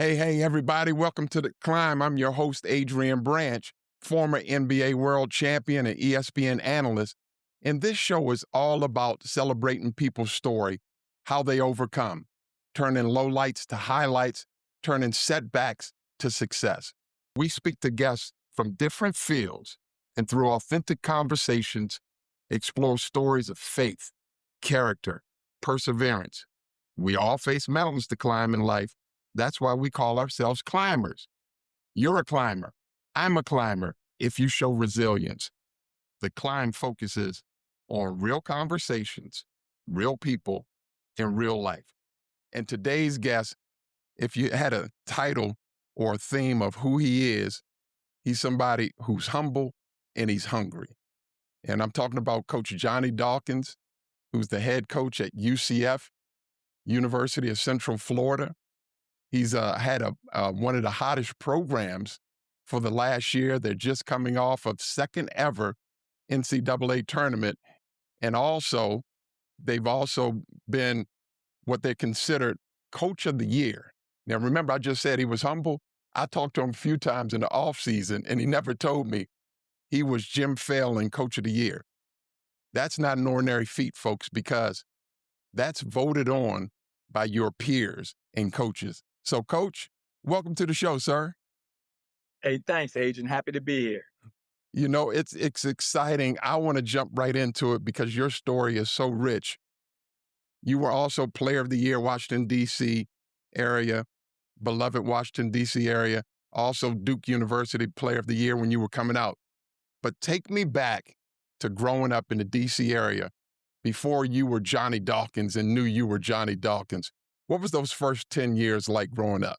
Hey, everybody. Welcome to The Climb. I'm your host, Adrian Branch, former NBA world champion and ESPN analyst. And this show is all about celebrating people's story, how they overcome, turning lowlights to highlights, turning setbacks to success. We speak to guests from different fields and through authentic conversations, explore stories of faith, character, perseverance. We all face mountains to climb in life. That's why we call ourselves climbers. You're a climber. I'm a climber if you show resilience. The climb focuses on real conversations, real people, and real life. And today's guest, if you had a title or a theme of who he is, he's somebody who's humble and he's hungry. And I'm talking about Coach Johnny Dawkins, who's the head coach at UCF, University of Central Florida. He's had one of the hottest programs for the last year. They're just coming off of second ever NCAA tournament. And also, they've also been what they considered coach of the year. Now, remember, I just said he was humble. I talked to him a few times in the offseason, and he never told me he was Jim Phelan coach of the year. That's not an ordinary feat, folks, because that's voted on by your peers and coaches. So, Coach, welcome to the show, sir. Hey, thanks, Agent. Happy to be here. You know, it's exciting. I want to jump right into it because your story is so rich. You were also Player of the Year, Washington, D.C. area, beloved Washington, D.C. area, also Duke University Player of the Year when you were coming out. But take me back to growing up in the D.C. area before you were Johnny Dawkins and knew you were Johnny Dawkins. What was those first 10 years like growing up?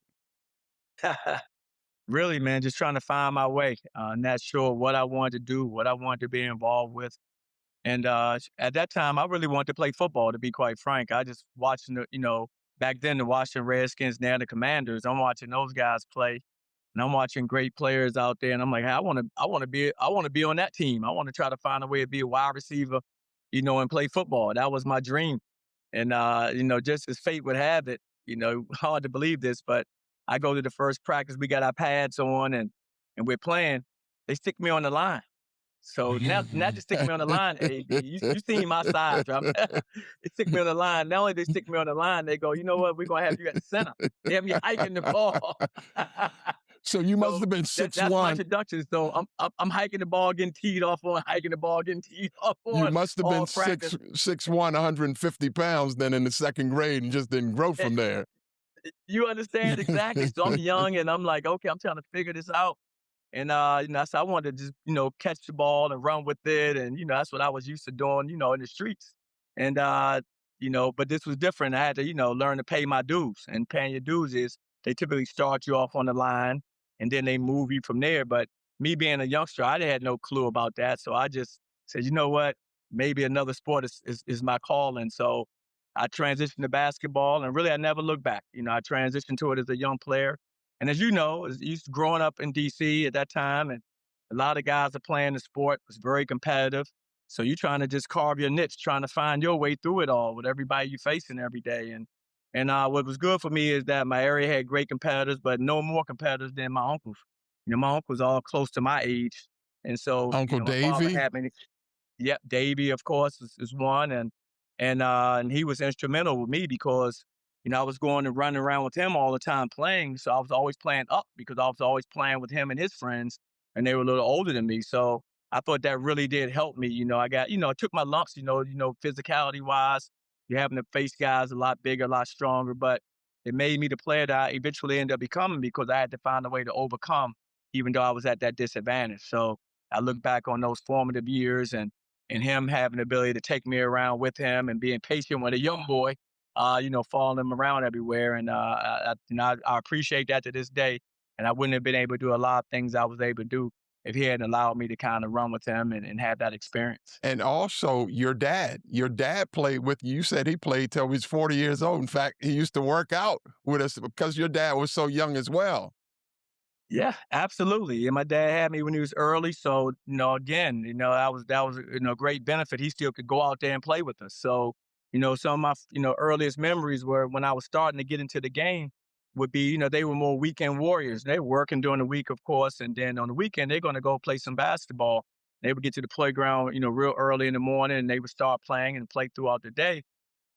Really, man, just trying to find my way. Not sure what I wanted to do, what I wanted to be involved with. And at that time, I really wanted to play football, to be quite frank. I just watching back then the Washington Redskins, now the Commanders. I'm watching those guys play, and I'm watching great players out there. And I'm like, hey, I want to be on that team. I want to try to find a way to be a wide receiver, and play football. That was my dream. And, just as fate would have it, hard to believe this, but I go to the first practice, we got our pads on and we're playing. They stick me on the line. So now, not just stick me on the line, hey, you seen my size, right? They stick me on the line. Not only they stick me on the line, they go, you know what, we're going to have you at the center. They have me hiking the ball. So you must have been 6'1". That's my introduction. So I'm hiking the ball, getting teed off on, You must have been all practice. 6'1", 150 pounds then in the second grade and just didn't grow from there. You understand exactly. So I'm young and I'm like, okay, I'm trying to figure this out. And so I wanted to just, catch the ball and run with it. And, that's what I was used to doing, in the streets. And but this was different. I had to, learn to pay my dues. And paying your dues is they typically start you off on the line and then they move you from there. But me being a youngster, I had no clue about that. So I just said, you know what, maybe another sport is my calling. So I transitioned to basketball and really I never looked back. I transitioned to it as a young player. And as you know, growing up in DC at that time, and a lot of guys are playing the sport, it was very competitive. So you're trying to just carve your niche, trying to find your way through it all with everybody you're facing every day. And what was good for me is that my area had great competitors, but no more competitors than my uncles. My uncles all close to my age. And so Uncle my father Davey? had me. Yep, Davey, of course, is one. And he was instrumental with me because, I was going and running around with him all the time playing. So I was always playing up because I was always playing with him and his friends, and they were a little older than me. So I thought that really did help me. I got, I took my lumps, physicality wise. You're having to face guys a lot bigger, a lot stronger, but it made me the player that I eventually ended up becoming because I had to find a way to overcome, even though I was at that disadvantage. So I look back on those formative years and him having the ability to take me around with him and being patient with a young boy, following him around everywhere. And I appreciate that to this day. And I wouldn't have been able to do a lot of things I was able to do if he hadn't allowed me to kind of run with him and have that experience. And also your dad played with you. You said he played till he was 40 years old. In fact, he used to work out with us because your dad was so young as well. Yeah, absolutely. And my dad had me when he was early. So, again, that was a great benefit. He still could go out there and play with us. So, some of my, earliest memories were when I was starting to get into the game. would be, they were more weekend warriors. They were working during the week, of course, and then on the weekend they're going to go play some basketball. They would get to the playground, real early in the morning, and they would start playing and play throughout the day.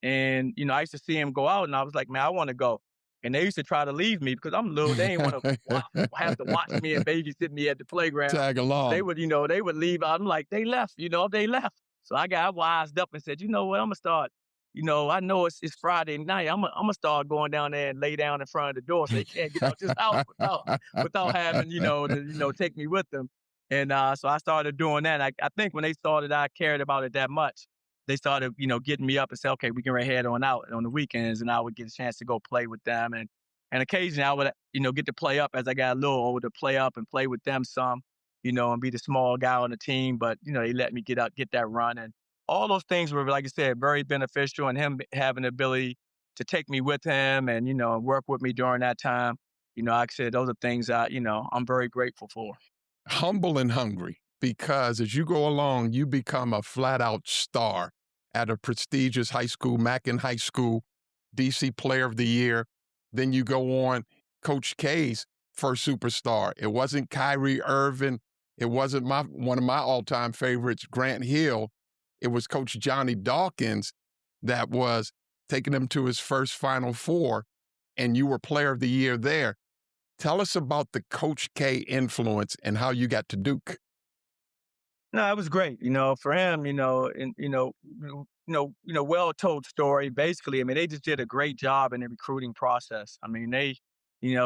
And, I used to see him go out and I was like, man, I want to go. And they used to try to leave me because I'm little. They didn't want to have to watch me and babysit me at the playground. Tag They along. would, they would leave. I'm like, they left, they left. So I got wised up and said, you know what, I'm going to start, I know it's Friday night. I'm gonna start going down there and lay down in front of the door so they can't get out this house without having, to take me with them. And so I started doing that. I think when they started, I cared about it that much, they started, getting me up and say, okay, we can head on out on the weekends, and I would get a chance to go play with them. And occasionally I would, get to play up as I got a little older, play up and play with them some, and be the small guy on the team. But, they let me get out, get that run. And all those things were, like I said, very beneficial. And him having the ability to take me with him and, work with me during that time. Like I said, those are things I'm very grateful for. Humble and hungry, because as you go along, you become a flat out star at a prestigious high school, Mackin High School, DC Player of the Year. Then you go on Coach K's first superstar. It wasn't Kyrie Irving. It wasn't one of my all-time favorites, Grant Hill. It was Coach Johnny Dawkins that was taking him to his first Final Four, and you were Player of the Year there. Tell us about the Coach K influence and how you got to Duke. No, it was great. For him, and well told story. Basically, I mean, they just did a great job in the recruiting process. I mean, they,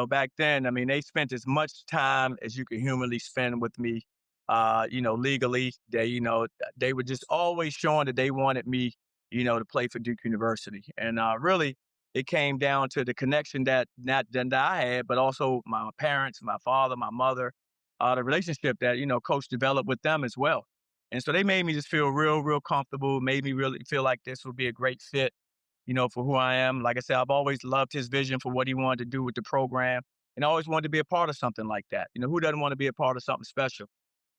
back then, I mean, they spent as much time as you could humanly spend with me. Legally, they were just always showing that they wanted me, to play for Duke University, and really, it came down to the connection that not that I had, but also my parents, my father, my mother, the relationship that Coach developed with them as well. And so they made me just feel real, real comfortable. Made me really feel like this would be a great fit, for who I am. Like I said, I've always loved his vision for what he wanted to do with the program, and I always wanted to be a part of something like that. Who doesn't want to be a part of something special?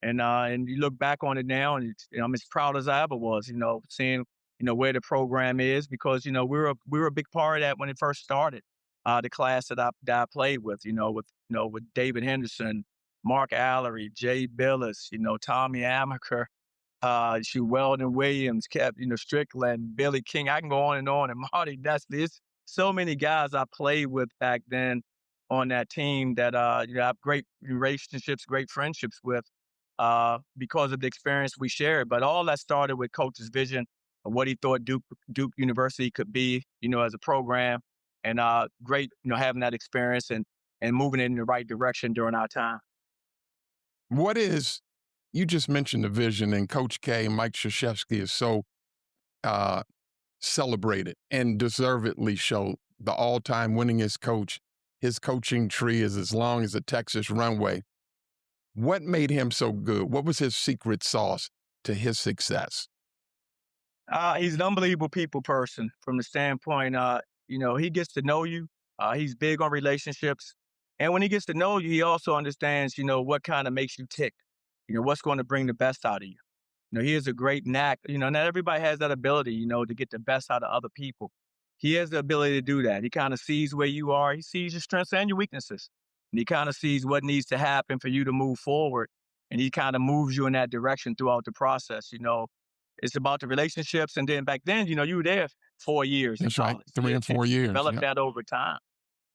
And you look back on it now, and I'm as proud as I ever was. Seeing where the program is, because we were a big part of that when it first started. The class that I played with, with David Henderson, Mark Allery, Jay Billis, Tommy Amaker, Weldon Williams, Strickland, Billy King. I can go on, and Marty Nestle. It's so many guys I played with back then on that team that I have great relationships, great friendships with, because of the experience we shared. But all that started with Coach's vision of what he thought Duke University could be, as a program, and great, having that experience and moving in the right direction during our time. You just mentioned the vision, and Coach K, Mike Krzyzewski, is so uh, celebrated and deservedly so. The all-time winningest coach. His coaching tree is as long as the Texas runway. What made him so good? What was his secret sauce to his success? He's an unbelievable people person from the standpoint, he gets to know you. He's big on relationships. And when he gets to know you, he also understands, what kind of makes you tick, what's going to bring the best out of you. He has a great knack. Not everybody has that ability, to get the best out of other people. He has the ability to do that. He kind of sees where you are. He sees your strengths and your weaknesses. And he kind of sees what needs to happen for you to move forward. And he kind of moves you in that direction throughout the process. It's about the relationships. And then back then, you were there 4 years in That's right, college. So you 3 had and a chance 4 to years. develop Yep. that over time.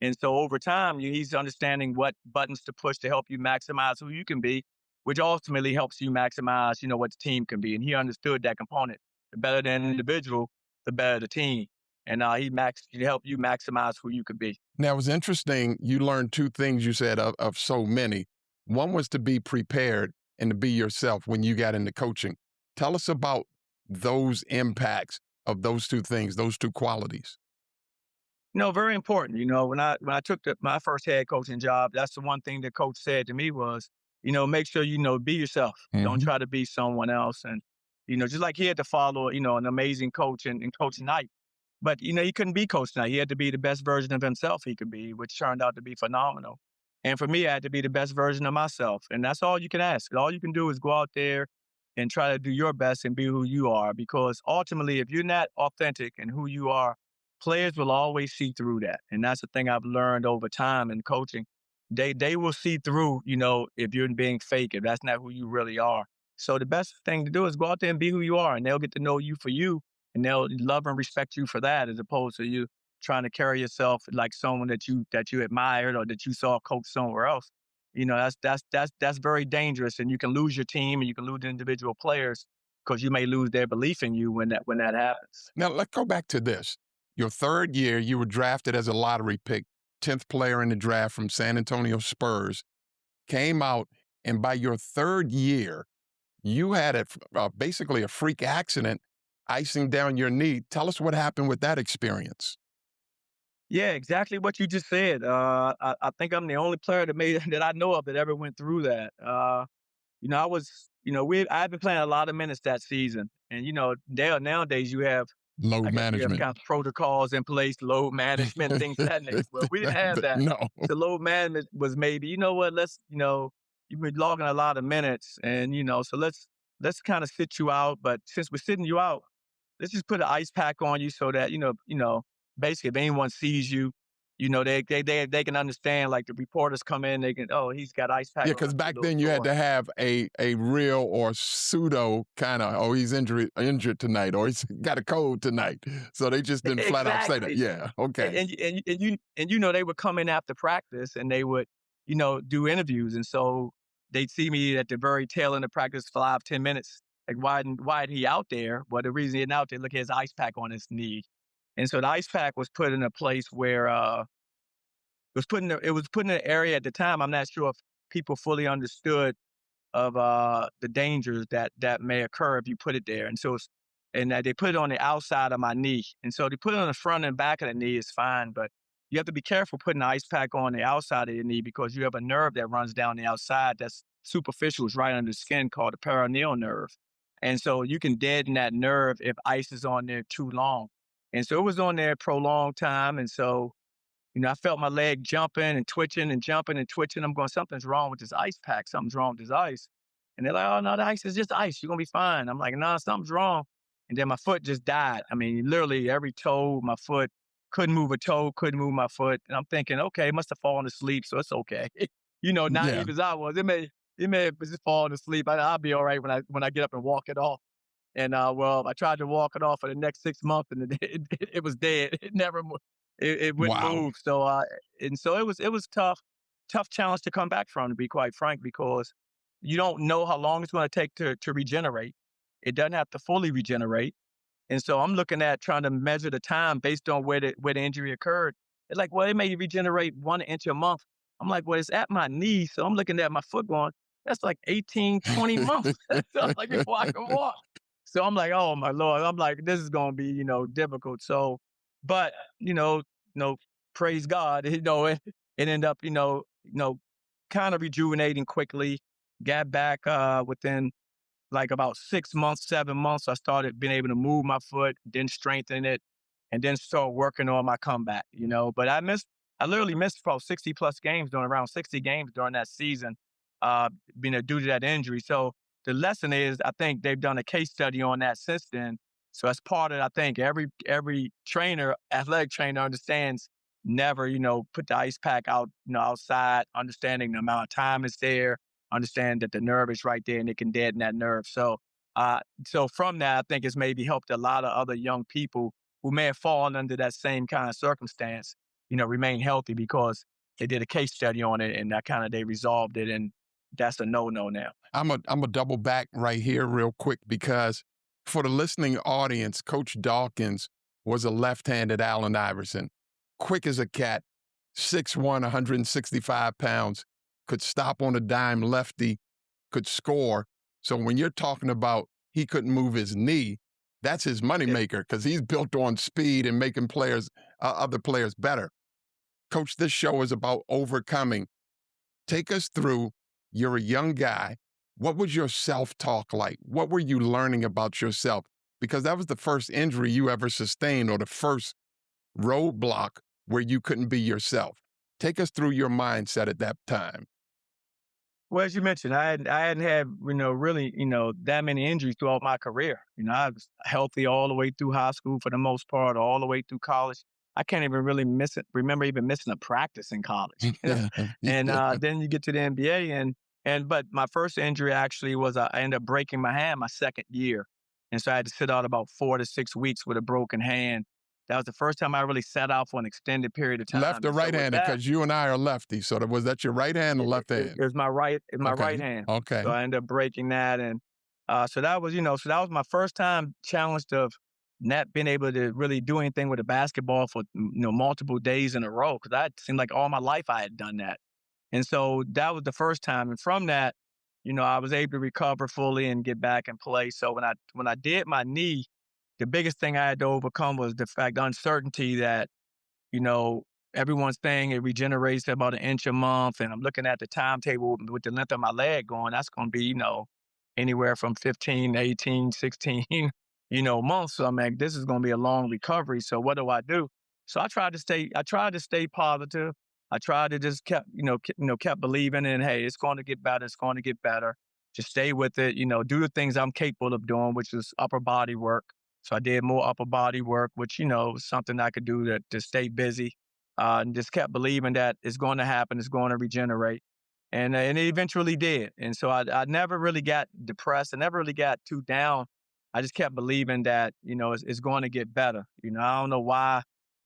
And so over time, he's understanding what buttons to push to help you maximize who you can be, which ultimately helps you maximize, what the team can be. And he understood that component. The better the individual, the better the team. And he helped you maximize who you could be. Now, it was interesting. You learned two things, you said, of so many. One was to be prepared and to be yourself when you got into coaching. Tell us about those impacts of those two things, those two qualities. Very important. When I took my first head coaching job, that's the one thing that coach said to me was, make sure be yourself. Don't Mm-hmm. try to be someone else. And just like he had to follow, an amazing coach and Coach Knight, but he couldn't be Coach Knight. He had to be the best version of himself he could be, which turned out to be phenomenal. And for me, I had to be the best version of myself, and that's all you can ask. All you can do is go out there and try to do your best and be who you are. Because ultimately, if you're not authentic in who you are, players will always see through that. And that's the thing I've learned over time in coaching. They will see through, if you're being fake, if that's not who you really are. So the best thing to do is go out there and be who you are, and they'll get to know you for you, and they'll love and respect you for that, as opposed to you trying to carry yourself like someone that you admired or that you saw coach somewhere else. That's very dangerous, and you can lose your team and you can lose individual players because you may lose their belief in you when that happens. Now, let's go back to this. Your third year, you were drafted as a lottery pick, 10th player in the draft from San Antonio Spurs, came out, and by your third year, you had basically a freak accident, icing down your knee. Tell us what happened with that experience. Yeah, exactly what you just said. I think I'm the only player that I know of that ever went through that. I was, I've been playing a lot of minutes that season, and nowadays you have, I Load guess you have management. kind of protocols in place, load management, things of that nature. Well, we didn't have that. No. The load management was maybe, you know what, you've been logging a lot of minutes, and so let's kind of sit you out. But since we're sitting you out, let's just put an ice pack on you so that basically if anyone sees you, they can understand. Like the reporters come in, they can, oh, he's got ice pack Yeah, on because him, back a little then you had sore. to have a real or pseudo kind of, oh, he's injured tonight, or he's got a cold tonight. So they just didn't flat out say that. Exactly. Yeah, okay. And they would come in after practice and they would, do interviews. And so they'd see me at the very tail end of practice, 5, 10 minutes. Like, why he out there? Well, the reason he's out there, look at his ice pack on his knee. And so the ice pack was put in a place where it was put in an area at the time. I'm not sure if people fully understood of the dangers that may occur if you put it there. And they put it on the outside of my knee. And so they put it on the front and back of the knee is fine, but you have to be careful putting the ice pack on the outside of your knee because you have a nerve that runs down the outside that's superficial, is right under the skin, called the peroneal nerve. And so you can deaden that nerve if ice is on there too long. And so it was on there for a long time. And so I felt my leg jumping and twitching and jumping and twitching. I'm going, something's wrong with this ice pack. Something's wrong with this ice. And they're like, oh, no, the ice is just ice. You're going to be fine. I'm like, no, something's wrong. And then my foot just died. I mean, literally every toe, my foot, couldn't move a toe, couldn't move my foot. And I'm thinking, okay, it must have fallen asleep. So it's okay. Yeah. Naive as I was, it may have just fallen asleep. I'll be all right when I get up and walk it off. And well, I tried to walk it off for the next 6 months, and it was dead. It never, it wouldn't Wow. move. So it was tough challenge to come back from, to be quite frank, because you don't know how long it's going to take to regenerate. It doesn't have to fully regenerate, and so I'm looking at trying to measure the time based on where the injury occurred. It's like, well, it may regenerate 1 inch a month. I'm like, well, it's at my knee, so I'm looking at my foot going, that's like 18, 20 months. So I'm like, before I can walk. So I'm like, oh my Lord. I'm like, this is gonna be, difficult. So, but praise God, it ended up, kind of rejuvenating quickly, got back within like about 6 months, 7 months. I started being able to move my foot, then strengthen it, and then start working on my comeback. But I literally missed about 60 plus games, during around 60 games during that season, due to that injury. So the lesson is, I think they've done a case study on that since then. So as part of it, I think every trainer, athletic trainer, understands never, put the ice pack out, outside, understanding the amount of time it's there, understand that the nerve is right there and it can deaden that nerve. So from that, I think it's maybe helped a lot of other young people who may have fallen under that same kind of circumstance, remain healthy because they did a case study on it and they resolved it. And that's a no-no now. I'm a double back right here real quick because for the listening audience, Coach Dawkins was a left-handed Allen Iverson, quick as a cat, 6'1", 165 pounds, could stop on a dime lefty, could score. So when you're talking about he couldn't move his knee, that's his moneymaker because he's built on speed and making other players better. Coach, this show is about overcoming. Take us through, you're a young guy. What was your self-talk like? What were you learning about yourself? Because that was the first injury you ever sustained or the first roadblock where you couldn't be yourself. Take us through your mindset at that time. Well, as you mentioned, I hadn't had, really, that many injuries throughout my career. I was healthy all the way through high school for the most part, all the way through college. I can't even really remember even missing a practice in college. Yeah. And Yeah. then you get to the NBA, but my first injury actually was I ended up breaking my hand my second year, and so I had to sit out about 4 to 6 weeks with a broken hand. That was the first time I really sat out for an extended period of Left time. or And so with right-handed? that, Because you and I are lefties. So was that your right hand or left hand? it was my right Okay. hand. So Okay. I ended up breaking that, and so that was so that was my first time challenged of not being able to really do anything with a basketball for multiple days in a row because I seemed like all my life I had done that, and so that was the first time. And from that, I was able to recover fully and get back and play. So when I did my knee, the biggest thing I had to overcome was the uncertainty that you know, everyone's saying it regenerates at about an inch a month. And I'm looking at the timetable with the length of my leg going, that's going to be, anywhere from 15, 18, 16, months. So I'm like, this is going to be a long recovery. So what do I do? So I tried to stay positive. I tried to just kept believing in, hey, it's going to get better. It's going to get better. Just stay with it, do the things I'm capable of doing, which is upper body work. So I did more upper body work, which, was something I could do to stay busy, and just kept believing that it's going to happen, it's going to regenerate. And it eventually did. And so I never really got depressed. I never really got too down. I just kept believing that, it's going to get better. I don't know why,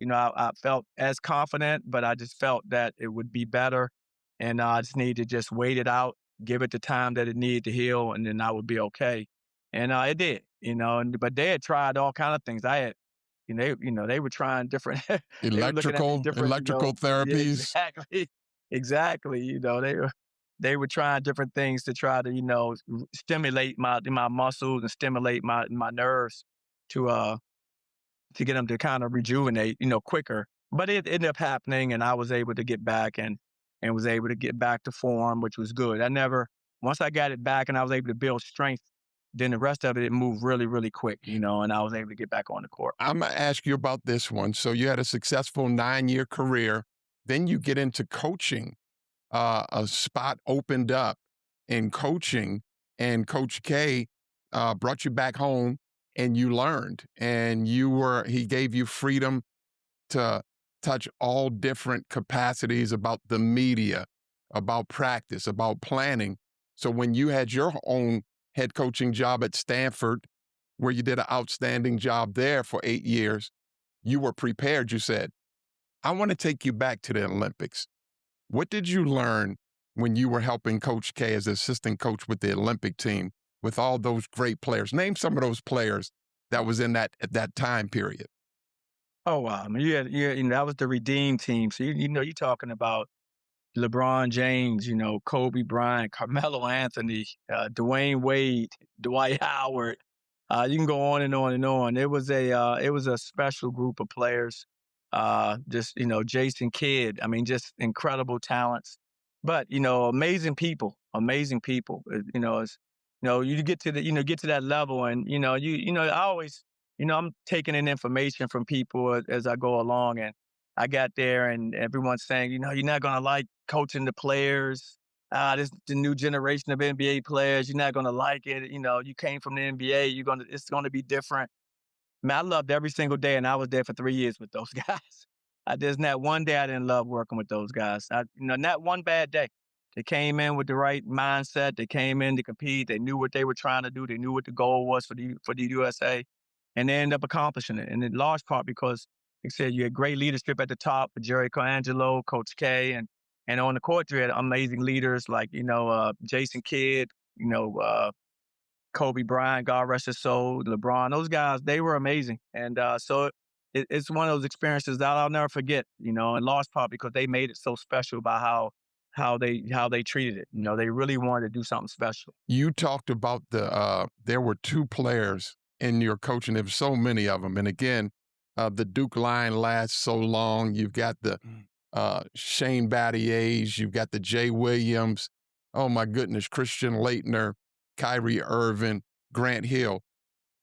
I felt as confident, but I just felt that it would be better. And I just needed to just wait it out, give it the time that it needed to heal, and then I would be okay. And it did, but they had tried all kind of things. I had, they were trying different, they were looking at me different, Electrical yeah, therapies. exactly, exactly. They were trying different things to try to, stimulate my muscles and stimulate my nerves to get them to kind of rejuvenate, quicker. But it ended up happening, and I was able to get back and was able to get back to form, which was good. Once I got it back and I was able to build strength, then the rest of it moved really, really quick, and I was able to get back on the court. I'm gonna ask you about this one. So you had a successful 9-year career. Then you get into coaching. A spot opened up in coaching, and Coach K brought you back home, and you learned, and he gave you freedom to touch all different capacities about the media, about practice, about planning. So when you had your own head coaching job at Stanford, where you did an outstanding job there for 8 years, you were prepared. You said, I want to take you back to the Olympics. What did you learn when you were helping Coach K as assistant coach with the Olympic team with all those great players? Name some of those players that was in that at that time period. Oh wow, I mean, that was the redeem team. So you're talking about LeBron James, Kobe Bryant, Carmelo Anthony, Dwayne Wade, Dwight Howard. You can go on and on and on. It was a special group of players. Just Jason Kidd. I mean, just incredible talents, but amazing people. Amazing people. You get to that level, and I always I'm taking in information from people as I go along, and I got there and everyone's saying, you're not going to like coaching the players. This the new generation of NBA players. You're not going to like it. You came from the NBA. It's going to be different. Man, I loved every single day, and I was there for 3 years with those guys. There's not one day I didn't love working with those guys. Not one bad day. They came in with the right mindset. They came in to compete. They knew what they were trying to do. They knew what the goal was for the USA, and they ended up accomplishing it. And in large part because, like I said, you had great leadership at the top with Jerry Colangelo, Coach K, and on the court you had amazing leaders like Jason Kidd, Kobe Bryant, God rest his soul, LeBron, those guys, they were amazing. And so it's one of those experiences that I'll never forget, in large part because they made it so special by how they treated it. They really wanted to do something special. You talked about there were two players in your coaching. There were so many of them. And again, the Duke line lasts so long. You've got the Shane Battier's, you've got the Jay Williams. Oh my goodness, Christian Laettner, Kyrie Irving, Grant Hill.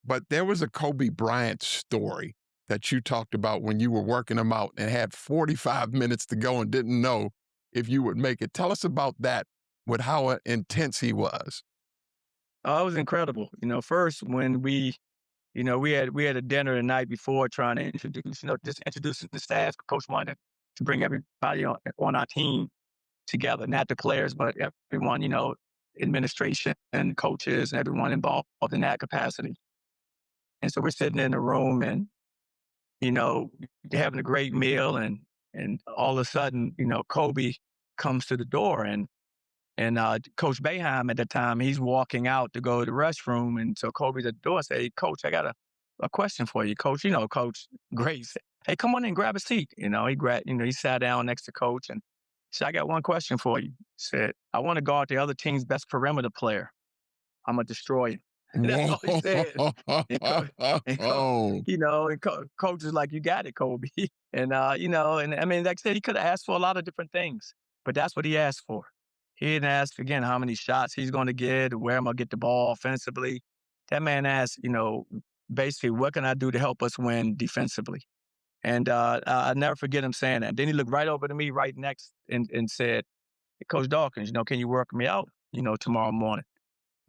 But there was a Kobe Bryant story that you talked about when you were working him out and had 45 minutes to go and didn't know if you would make it. Tell us about that with how intense he was. Oh, it was incredible. First when we we had a dinner the night before trying to introduce, just introducing the staff. Coach wanted to bring everybody on our team together, not the players, but everyone, administration and coaches and everyone involved in that capacity. And so we're sitting in the room and, you know, having a great meal and all of a sudden, Kobe comes to the door and Coach Boeheim at the time, he's walking out to go to the restroom. And so Kobe's at the door and say, "Hey, Coach, I got a question for you, Coach." Coach Grace, "Hey, come on in, grab a seat." He sat down next to Coach and said, "I got one question for you." He said, "I want to guard the other team's best perimeter player. I'm going to destroy him." That's all he said. Coach is like, "You got it, Kobe." And I mean, like I said, he could have asked for a lot of different things, but that's what he asked for. He didn't ask, again, how many shots he's going to get, where I'm going to get the ball offensively. That man asked, basically, what can I do to help us win defensively? And I'll never forget him saying that. Then he looked right over to me right next and said, "Hey, Coach Dawkins, can you work me out, tomorrow morning?"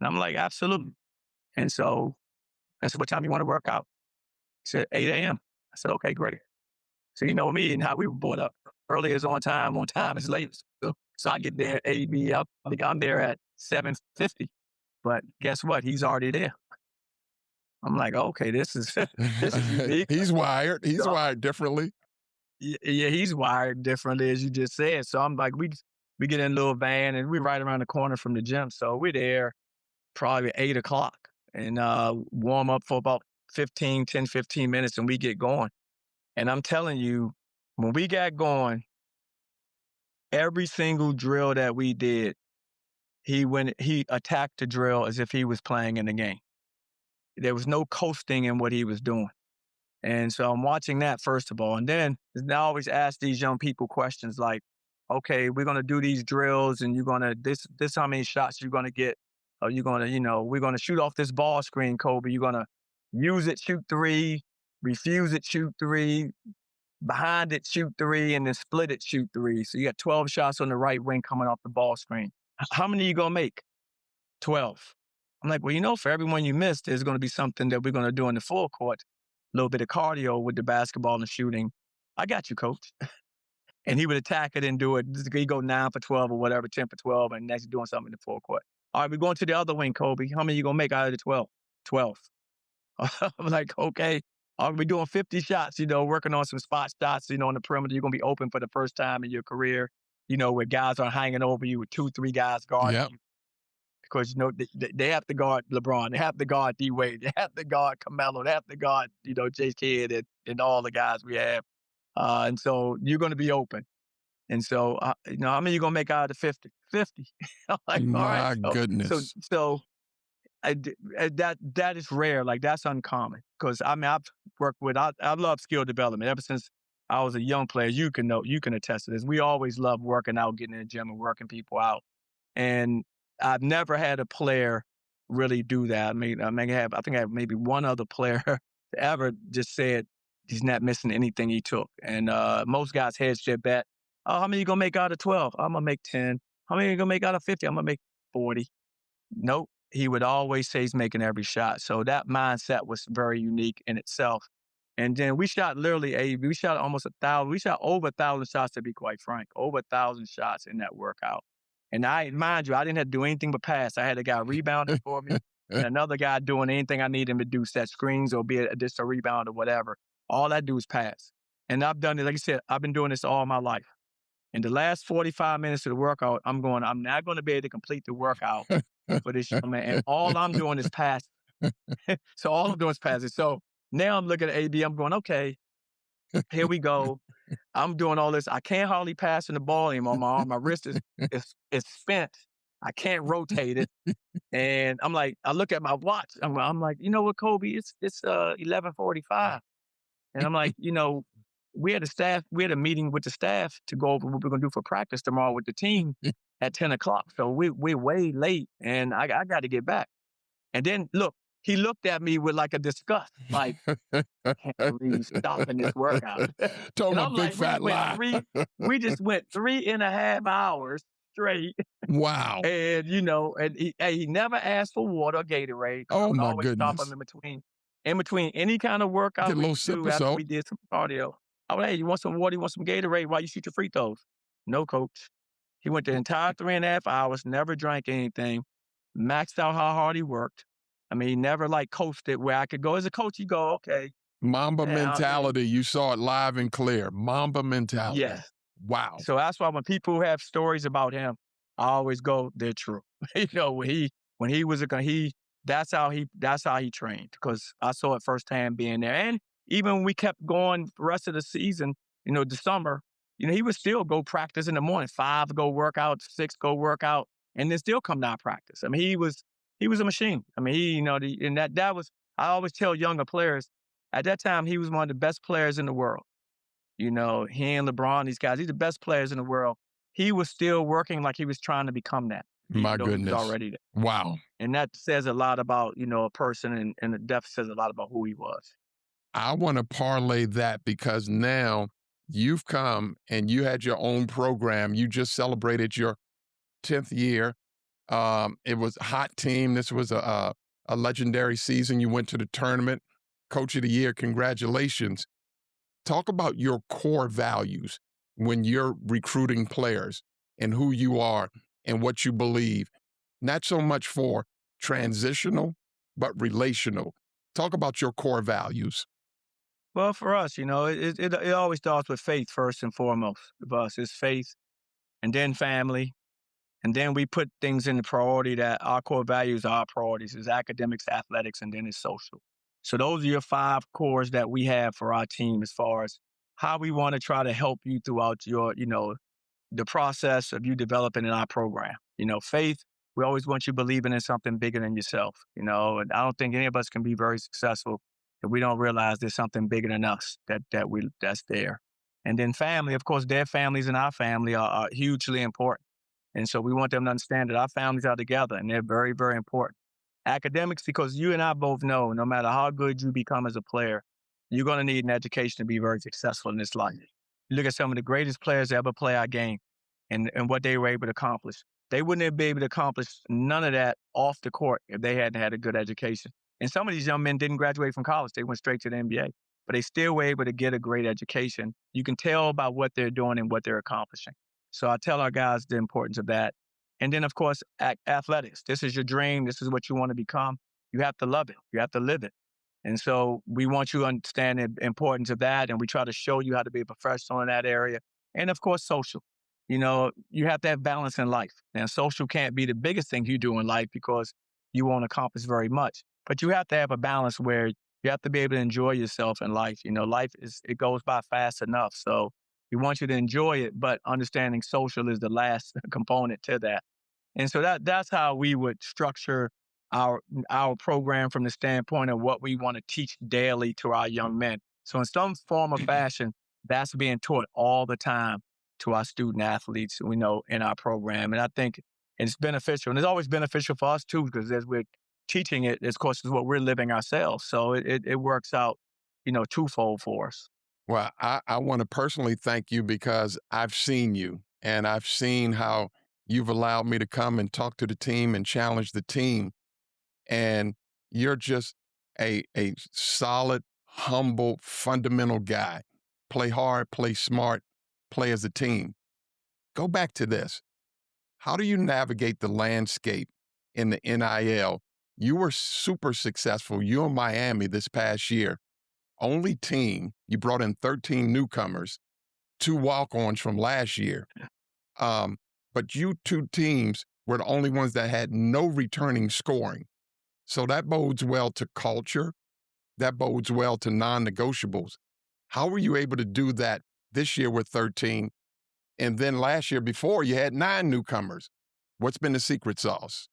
And I'm like, "Absolutely." And so I said, "What time you want to work out?" He said, 8 a.m. I said, "Okay, great." So you know me and how we were brought up. Early is on time is late. So I get there at 8 up. I think I'm there at 7:50. But guess what? He's already there. I'm like, okay, this is this is unique. He's wired. He's So, wired differently. yeah, he's wired differently, as you just said. So I'm like, we get in a little van and we're right around the corner from the gym. So we're there probably 8 o'clock and warm up for about 15 minutes and we get going. And I'm telling you, when we got going, every single drill that we did, he attacked the drill as if he was playing in the game. There was no coasting in what he was doing. And so I'm watching that, first of all. And then I always ask these young people questions like, "Okay, we're going to do these drills and you're going to, this how many shots you're going to get. Are you going to, we're going to shoot off this ball screen, Kobe. You're going to use it, shoot three, refuse it, shoot three, behind it, shoot three, and then split it, shoot three. So you got 12 shots on the right wing coming off the ball screen. How many are you going to make? 12. I'm like, well, for everyone you missed, there's going to be something that we're going to do in the full court. A little bit of cardio with the basketball and shooting. I got you, Coach. And he would attack it and do it. He'd go 9 for 12 or whatever, 10 for 12, and next doing something in the full court. All right, we're going to the other wing, Kobe. How many are you going to make out of the 12? 12. I'm like, okay. Are we doing 50 shots, working on some spot shots, on the perimeter? You're going to be open for the first time in your career, where guys are hanging over you with 2-3 guys guarding Yep. you. Because, they have to guard LeBron. They have to guard D-Wade. They have to guard Carmelo. They have to guard, Jay Kidd and all the guys we have. And so you're going to be open. And so, how many are you going to make out of the 50? 50. I'm like, all My right. goodness. So that is rare. Like, that's uncommon. Because, I've worked with, I love skill development. Ever since I was a young player, you can attest to this. We always love working out, getting in the gym and working people out. And I've never had a player really do that. I think I have maybe one other player ever just said he's not missing anything he took. And most guys hedge their bet. "Oh, how many you going to make out of 12? I'm going to make 10. How many you going to make out of 50? I'm going to make 40. Nope. He would always say he's making every shot. So that mindset was very unique in itself. And then we shot we shot almost 1,000. We shot over 1,000 shots, to be quite frank, over 1,000 shots in that workout. And mind you, I didn't have to do anything but pass. I had a guy rebounding for me and another guy doing anything I need him to do, set screens or be just a rebound or whatever. All I do is pass. And I've done it, like I said, I've been doing this all my life. In the last 45 minutes of the workout, I'm not going to be able to complete the workout for this young man. And all I'm doing is passing. So all I'm doing is passing. So now I'm looking at AB, I'm going, okay, here we go. I'm doing all this. I can't hardly pass in the ball anymore. My wrist is spent. I can't rotate it. And I'm like, I look at my watch. I'm like, you know what, Kobe? It's 11:45. And I'm like, we had a meeting with the staff to go over what we're gonna do for practice tomorrow with the team at 10 o'clock. So we're way late and I got to get back. And then look, he looked at me with like a disgust, like, "I can't believe he's stopping this workout." Told And him a I'm big like, fat lie. we just went 3.5 hours straight. Wow. And, and he never asked for water or Gatorade because I Oh would my always stop him goodness. in between. in between any kind of Get workout a we little would sip do or after so. we did some cardio, I would, "Hey, you want some water? You want some Gatorade while you shoot your free throws?" "No, coach." He went the entire 3.5 hours, never drank anything, maxed out how hard he worked. I mean, he never, like, coasted where I could go as a coach, you go, "Okay, Mamba yeah, mentality. You saw it live and clear. Mamba mentality. yes." Wow. So that's why when people have stories about him, I always go, they're true. When he was that's how he trained because I saw it firsthand being there. And even when we kept going the rest of the season, the summer, he would still go practice in the morning, 5 go work out, 6 go work out, and then still come down practice. I mean, he was a machine. I mean, and that was I always tell younger players at that time he was one of the best players in the world. He and LeBron, these guys, he's the best players in the world. He was still working like he was trying to become that, even My though he was goodness. already there. Wow. And that says a lot about, a person and it definitely says a lot about who he was. I want to parlay that because now you've come and you had your own program. You just celebrated your 10th year. It was a hot team. This was a legendary season. You went to the tournament. Coach of the year. Congratulations. Talk about your core values when you're recruiting players and who you are and what you believe. Not so much for transitional, but relational. Talk about your core values. Well, for us, it always starts with faith first and foremost. For us, it's faith and then family. And then we put things in the priority that our core values are our priorities is academics, athletics, and then it's social. So those are your 5 cores that we have for our team as far as how we want to try to help you throughout the process of you developing in our program. Faith, we always want you believing in something bigger than yourself, and I don't think any of us can be very successful if we don't realize there's something bigger than us that's there. And then family, of course, their families and our family are hugely important. And so we want them to understand that our families are together and they're very, very important. Academics, because you and I both know no matter how good you become as a player, you're going to need an education to be very successful in this life. You look at some of the greatest players to ever play our game and what they were able to accomplish. They wouldn't have been able to accomplish none of that off the court if they hadn't had a good education. And some of these young men didn't graduate from college. They went straight to the NBA, but they still were able to get a great education. You can tell about what they're doing and what they're accomplishing. So I tell our guys the importance of that. And then, of course, athletics. This is your dream. This is what you want to become. You have to love it. You have to live it. And so we want you to understand the importance of that. And we try to show you how to be a professional in that area. And of course, social. You have to have balance in life. Now, social can't be the biggest thing you do in life because you won't accomplish very much. But you have to have a balance where you have to be able to enjoy yourself in life. Life it goes by fast enough. So we want you to enjoy it, but understanding social is the last component to that. And so that's how we would structure our program from the standpoint of what we want to teach daily to our young men. So in some form or fashion, that's being taught all the time to our student athletes, we know, in our program. And I think it's beneficial. And it's always beneficial for us too, because as we're teaching it, of course, is what we're living ourselves. So it works out, twofold for us. Well, I want to personally thank you because I've seen you and I've seen how you've allowed me to come and talk to the team and challenge the team. And you're just a solid, humble, fundamental guy. Play hard, play smart, play as a team. Go back to this. How do you navigate the landscape in the NIL? You were super successful. You in Miami this past year. Only team, you brought in 13 newcomers, 2 walk-ons from last year. But you 2 teams were the only ones that had no returning scoring. So that bodes well to culture. That bodes well to non-negotiables. How were you able to do that this year with 13? And then last year before, you had 9 newcomers. What's been the secret sauce?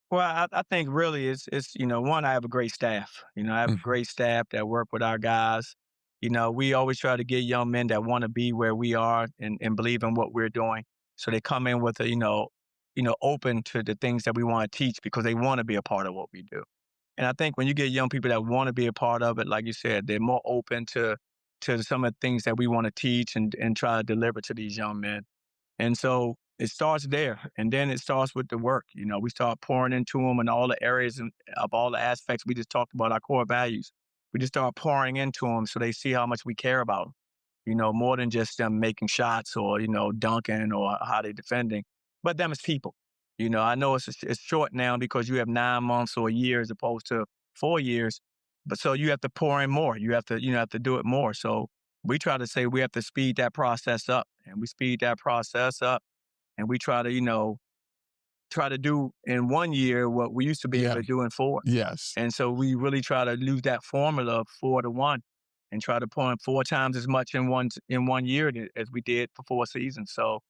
Well, I think really it's one, I have a great staff. I have a Mhm. great staff that work with our guys. We always try to get young men that want to be where we are and believe in what we're doing. So they come in with open to the things that we want to teach because they want to be a part of what we do. And I think when you get young people that want to be a part of it, like you said, they're more open to some of the things that we want to teach and try to deliver to these young men. And so It starts there, and then it starts with the work. We start pouring into them in all the areas of all the aspects we just talked about, our core values. We just start pouring into them so they see how much we care about them. More than just them making shots or dunking or how they defending, but them as people. I know it's short now because you have 9 months or a year as opposed to 4 years, but so you have to pour in more. You have to do it more. So we try to say we have to speed that process up, and we speed that process up and we try to do in 1 year what we used to be able Yeah. to do in 4. Yes. And so we really try to use that formula of 4 to 1 and try to point 4 times as much in one year as we did for 4 seasons. So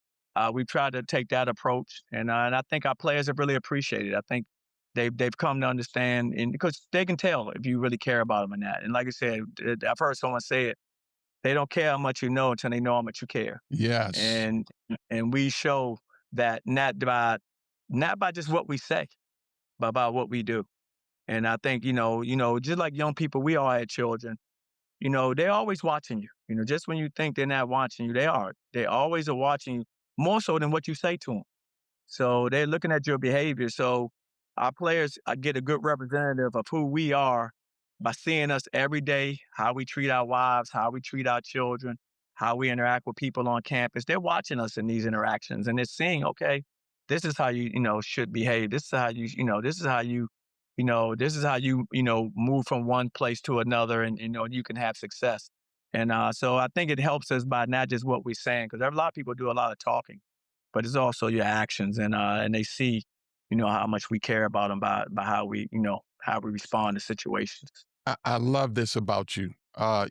we tried to take that approach, and I think our players have really appreciated it. I think they've come to understand, and because they can tell if you really care about them and that. And like I said, I've heard someone say it: they don't care how much you know until they know how much you care. Yes. And we show that not by just what we say, but by what we do. And I think, just like young people, we all had children, they're always watching you. Just when you think they're not watching you, they are. They always are watching you more so than what you say to them. So they're looking at your behavior. So our players get a good representative of who we are by seeing us every day, how we treat our wives, how we treat our children, how we interact with people on campus. They're watching us in these interactions and they're seeing, okay, this is how you should behave. This is how this is how this is how move from one place to another and, you can have success. And so I think it helps us by not just what we're saying, because a lot of people do a lot of talking, but it's also your actions, and they see, how much we care about them by how we respond to situations. I love this about you.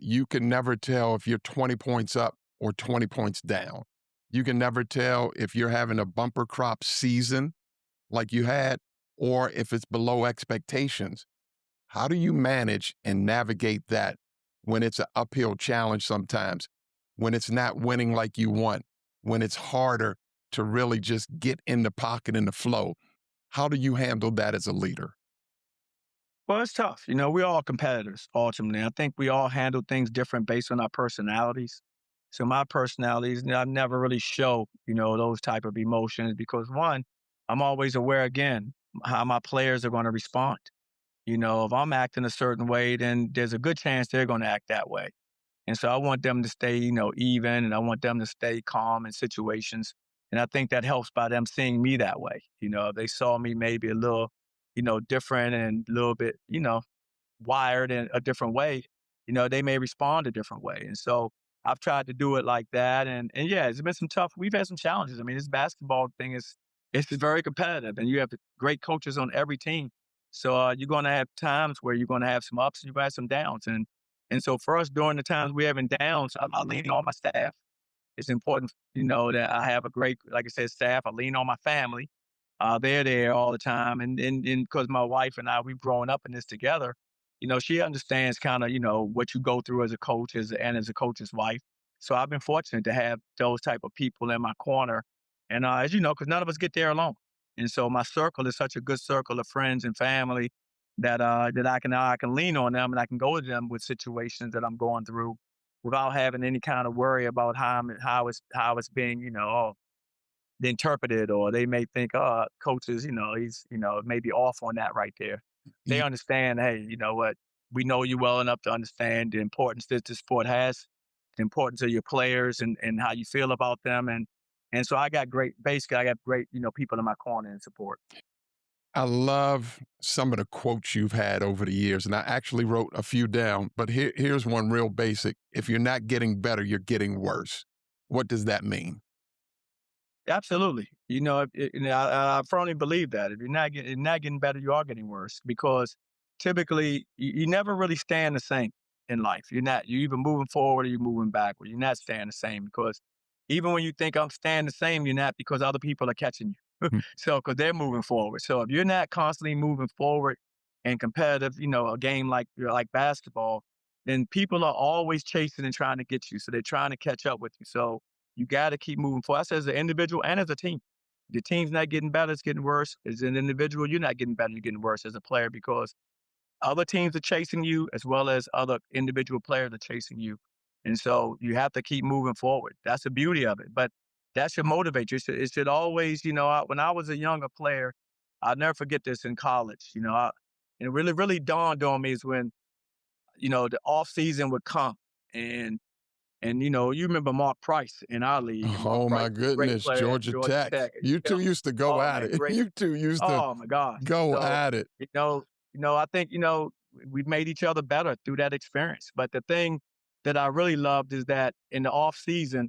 You can never tell if you're 20 points up or 20 points down. You can never tell if you're having a bumper crop season like you had or if it's below expectations. How do you manage and navigate that when it's an uphill challenge sometimes, when it's not winning like you want, when it's harder to really just get in the pocket and the flow? How do you handle that as a leader? Well, it's tough. We're all competitors ultimately. I think we all handle things different based on our personalities. So my personalities, I never really show, those type of emotions because one, I'm always aware again how my players are going to respond. If I'm acting a certain way, then there's a good chance they're going to act that way. And so I want them to stay, even, and I want them to stay calm in situations. And I think that helps by them seeing me that way. If they saw me maybe a little, different and a little bit, wired in a different way, they may respond a different way. And so I've tried to do it like that. And yeah, it's been some tough, we've had some challenges. I mean, this basketball thing it's very competitive and you have great coaches on every team. So you're going to have times where you're going to have some ups and you're going to have some downs. And so for us during the times we having downs, I'm leaning on my staff. It's important, that I have a great, like I said, staff. I lean on my family. They're there all the time. And because my wife and I, we've grown up in this together, she understands kind of, what you go through as a coach and as a coach's wife. So I've been fortunate to have those type of people in my corner. And as you know, because none of us get there alone. And so my circle is such a good circle of friends and family that I can lean on them and I can go to them with situations that I'm going through without having any kind of worry about how it's being, interpreted, or they may think, oh, coaches, he's, maybe off on that right there. They Y- understand, hey, you know what? We know you well enough to understand the importance that the sport has, the importance of your players and how you feel about them. And so I got great, people in my corner and support. I love some of the quotes you've had over the years, and I actually wrote a few down, but here's one real basic. If you're not getting better, you're getting worse. What does that mean? Absolutely. I firmly believe that if you're not getting better, you are getting worse because typically you never really stand the same in life. You're either moving forward or you're moving backward. You're not staying the same because even when you think I'm staying the same, you're not because other people are catching you. Hmm. So, because they're moving forward. So if you're not constantly moving forward and competitive, a game like basketball, then people are always chasing and trying to get you. So they're trying to catch up with you. So you got to keep moving forward. That's as an individual and as a team. The team's not getting better, it's getting worse. As an individual, you're not getting better, you're getting worse as a player because other teams are chasing you as well as other individual players are chasing you. And so you have to keep moving forward. That's the beauty of it. But that should motivate you. It should always, when I was a younger player, I'll never forget this in college. And it really, really dawned on me is when, the off season would come and you remember Mark Price in our league, and Mark Oh Price my was a great goodness, player at Georgia Georgia Tech. Tech. You two used to go Oh at man, it. great. You two used to Oh my gosh. go So, at it. you know, I think, we made each other better through that experience. But the thing that I really loved is that in the off season,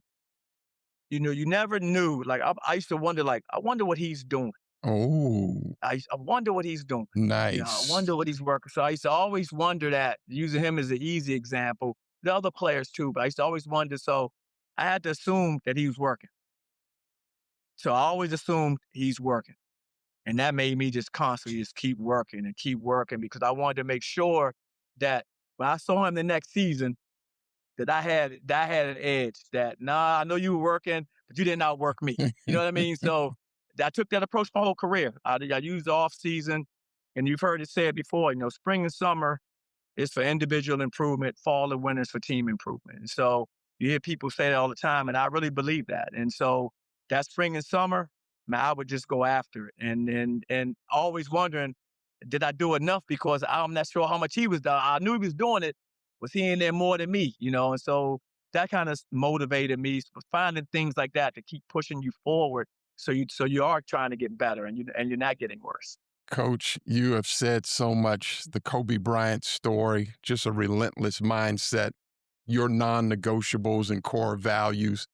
you never knew. Like I used to wonder, like, I wonder what he's doing. Oh, I wonder what he's doing. I nice. wonder what he's working. So I used to always wonder that, using him as an easy example, the other players too, but I used to always wonder. So I had to assume that he was working. So I always assumed he's working. And that made me just constantly just keep working because I wanted to make sure that when I saw him the next season, that I had an edge. That, nah, I know you were working, but you didn't outwork me. You know what I mean? So I took that approach my whole career. I used the off season, and you've heard it said before. Spring and summer is for individual improvement. Fall and winter is for team improvement. And so you hear people say that all the time, and I really believe that. And so that spring and summer, man, I would just go after it, and always wondering, did I do enough? Because I'm not sure how much he was done. I knew he was doing it. Was he in there more than me? And so that kind of motivated me, finding things like that to keep pushing you forward. So you are trying to get better, and you're not getting worse. Coach, you have said so much. The Kobe Bryant story, just a relentless mindset, your non negotiables and core values.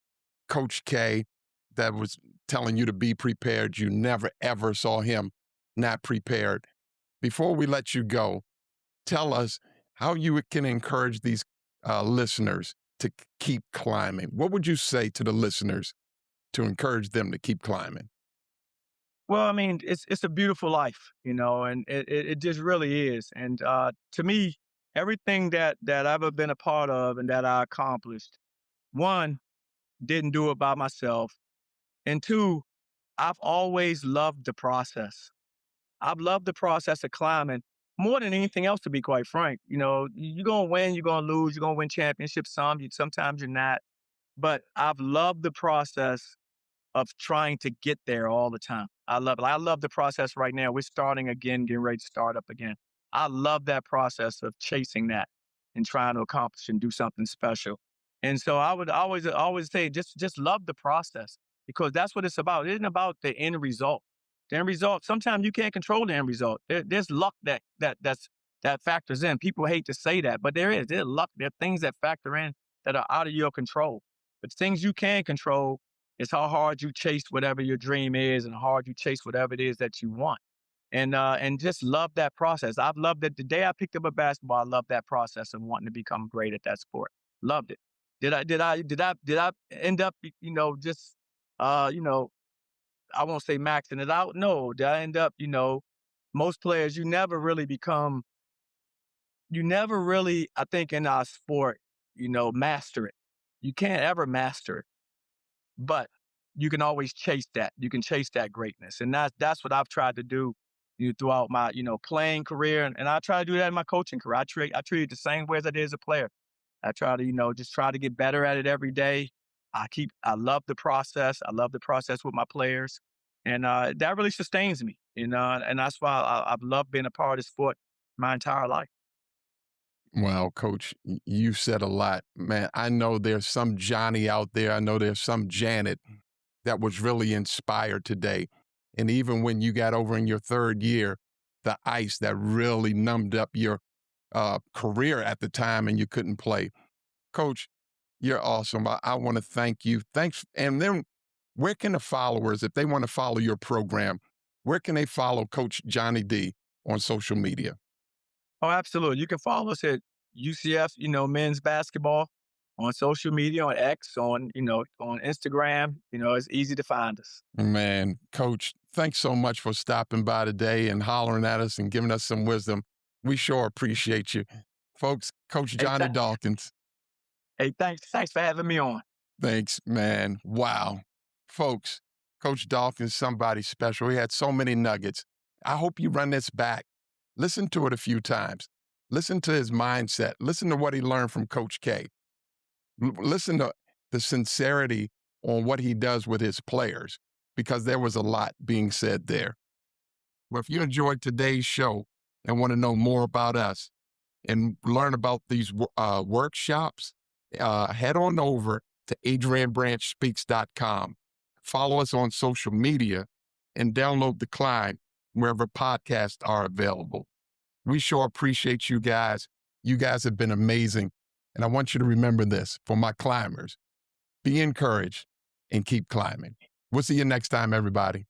Coach K, that was telling you to be prepared. You never, ever saw him not prepared. Before we let you go, tell us how you can encourage these listeners to keep climbing. What would you say to the listeners to encourage them to keep climbing? Well, I mean, it's a beautiful life, and it just really is. And to me, everything that I've ever been a part of and that I accomplished, one, didn't do it by myself, and two, I've always loved the process. I've loved the process of climbing more than anything else, to be quite frank. You're gonna win, you're gonna lose, you're gonna win championships. Sometimes you're not, but I've loved the process of trying to get there all the time. I love it. I love the process right now. We're starting again, getting ready to start up again. I love that process of chasing that and trying to accomplish and do something special. And so I would always say, just love the process, because that's what it's about. It isn't about the end result. The end result, sometimes you can't control the end result. There's luck that factors in. People hate to say that, but there is. There's luck. There are things that factor in that are out of your control. But things you can control, it's how hard you chase whatever your dream is, and how hard you chase whatever it is that you want. And just love that process. I've loved it. The day I picked up a basketball, I loved that process of wanting to become great at that sport. Loved it. Did I end up, just uh, you know, I won't say maxing it out. No, did I end up, most players, you never really, I think in our sport, master it. You can't ever master it, but you can always chase that. You can chase that greatness. And that's what I've tried to do, throughout my, playing career. And I try to do that in my coaching career. I treat it the same way as I did as a player. I try to, just try to get better at it every day. I love the process. I love the process with my players. And that really sustains me, and that's why I've loved being a part of sport my entire life. Well, Coach, you said a lot. Man, I know there's some Johnny out there. I know there's some Janet that was really inspired today. And even when you got over in your third year, the ice that really numbed up your career at the time and you couldn't play. Coach, you're awesome. I want to thank you. Thanks. And then where can the followers, if they want to follow your program, where can they follow Coach Johnny D on social media? Oh, absolutely. You can follow us at UCF, men's basketball on social media, on X, on Instagram. It's easy to find us. Man, Coach, thanks so much for stopping by today and hollering at us and giving us some wisdom. We sure appreciate you. Folks, Coach Hey, Johnny Dawkins. hey, thanks for having me on. Thanks, man. Wow. Folks, Coach Dawkins, somebody special. He had so many nuggets. I hope you run this back. Listen to it a few times. Listen to his mindset. Listen to what he learned from Coach K. Listen to the sincerity on what he does with his players, because there was a lot being said there. Well, if you enjoyed today's show and want to know more about us and learn about these workshops, head on over to adrianbranchspeaks.com. Follow us on social media and download the Climb wherever podcasts are available. We sure appreciate you guys. You guys have been amazing. And I want you to remember this for my climbers. Be encouraged and keep climbing. We'll see you next time, everybody.